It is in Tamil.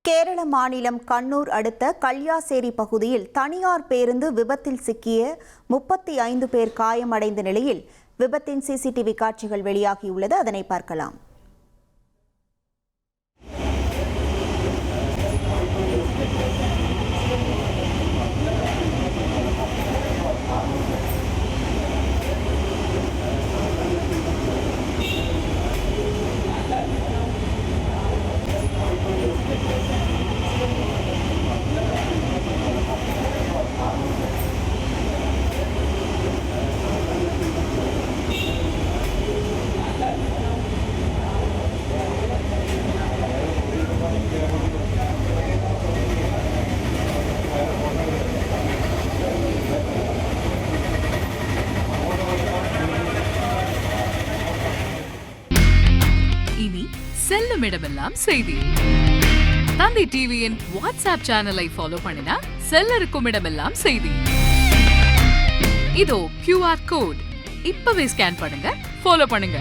கேரள மாநிலம் கண்ணூர் அடுத்த கல்யாசேரி பகுதியில் தனியார் பேருந்து விபத்தில் சிக்கிய 35 பேர் காயமடைந்த நிலையில் விபத்தின் சிசிடிவி காட்சிகள் வெளியாகியுள்ளது. அதனை பார்க்கலாம். இனி செல்லும் இடமெல்லாம் செய்தி. தந்தி டிவியின் வாட்ஸ்அப் சேனலை ஃபாலோ பண்ணினா செல்லருக்கும் இடமெல்லாம் செய்தி. இதோ QR கோட் இப்பவே ஸ்கேன் பண்ணுங்க, ஃபாலோ பண்ணுங்க.